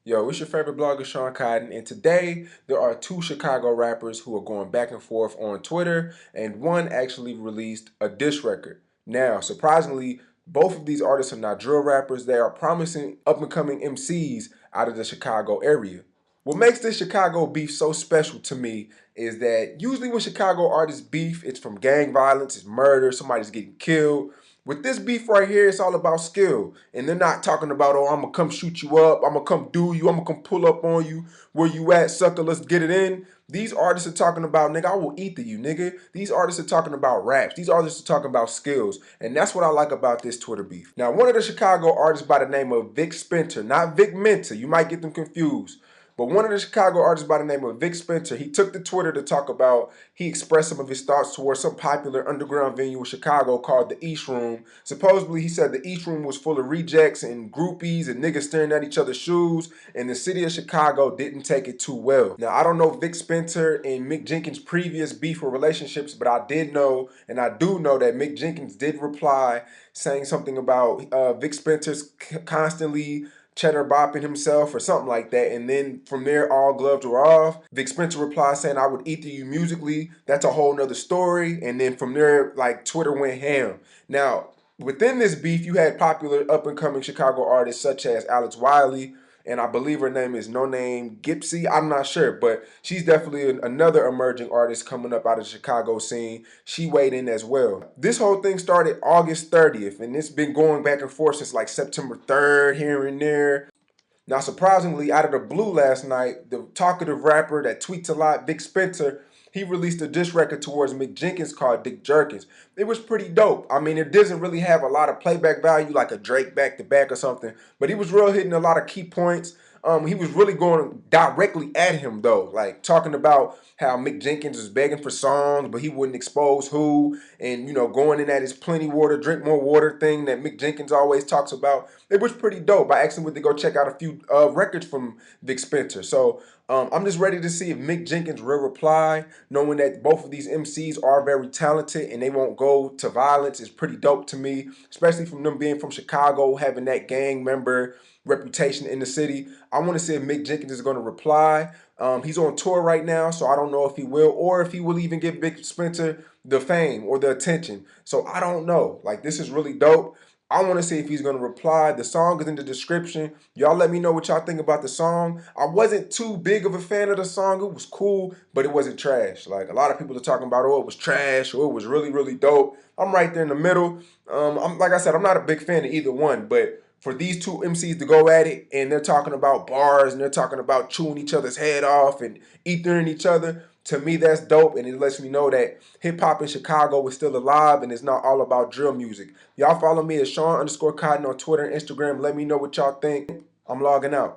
Yo, it's your favorite blogger, Sean Cotton, and today there are two Chicago rappers who are going back and forth on Twitter, and one actually released a diss record. Now, surprisingly, both of these artists are not drill rappers. They are promising up-and-coming MCs out of the Chicago area. What makes this Chicago beef so special to me is that usually when Chicago artists beef, it's from gang violence, it's murder, somebody's getting killed. With this beef right here, it's all about skill. And they're not talking about, oh, I'm going to come shoot you up, I'm going to come do you, I'm going to come pull up on you, where you at, sucker, let's get it in. These artists are talking about, nigga, I will eat the you, nigga. These artists are talking about raps. These artists are talking about skills. And that's what I like about this Twitter beef. Now, one of the Chicago artists by the name of Vic Spencer, not Vic Mentor, you might get them confused. But one of the Chicago artists by the name of Vic Spencer, he took to Twitter to talk about, he expressed some of his thoughts towards some popular underground venue in Chicago called the East Room. Supposedly, he said the East Room was full of rejects and groupies and niggas staring at each other's shoes, and the city of Chicago didn't take it too well. Now, I don't know Vic Spencer and Mick Jenkins' previous beef or relationships, but I did know, and I do know that Mick Jenkins did reply saying something about Vic Spencer's constantly cheddar bopping himself or something like that, and then from there all gloves were off. Vic Spencer replied saying, I would eat you musically, that's a whole nother story. And then from there, like, Twitter went ham. Now, within this beef, you had popular up-and-coming Chicago artists such as Alex Wiley, and I believe her name is No Name Gipsy. I'm not sure, but she's definitely another emerging artist coming up out of the Chicago scene. She weighed in as well. This whole thing started August 30th, and it's been going back and forth since like September 3rd, here and there. Now, surprisingly, out of the blue last night, the talkative rapper that tweets a lot, Vic Spencer, he released a diss record towards Mick Jenkins called Dick Jerkins. It was pretty dope. I mean, it doesn't really have a lot of playback value like a Drake back-to-back or something, but he was real hitting a lot of key points. He was really going directly at him, though, like talking about how Mick Jenkins was begging for songs, but he wouldn't expose who, and, you know, going in at his plenty water, drink more water thing that Mick Jenkins always talks about. It was pretty dope. I actually went to go check out a few records from Vic Spencer. So I'm just ready to see if Mick Jenkins will reply, knowing that both of these MCs are very talented and they won't go to violence. Is pretty dope to me, especially from them being from Chicago, having that gang member reputation in the city. I want to see if Mick Jenkins is going to reply. He's on tour right now, so I don't know if he will or if he will even give Vic Spencer the fame or the attention. So I don't know. Like, this is really dope. I want to see if he's going to reply. The song is in the description. Y'all let me know what y'all think about the song. I wasn't too big of a fan of the song. It was cool, but it wasn't trash. Like, a lot of people are talking about, oh, it was trash or it was really, really dope. I'm right there in the middle. Like I said, I'm not a big fan of either one, but for these two MCs to go at it and they're talking about bars and they're talking about chewing each other's head off and ethering each other, to me that's dope, and it lets me know that hip-hop in Chicago is still alive and it's not all about drill music. Y'all follow me at Sean_Cotton on Twitter and Instagram. Let me know what y'all think. I'm logging out.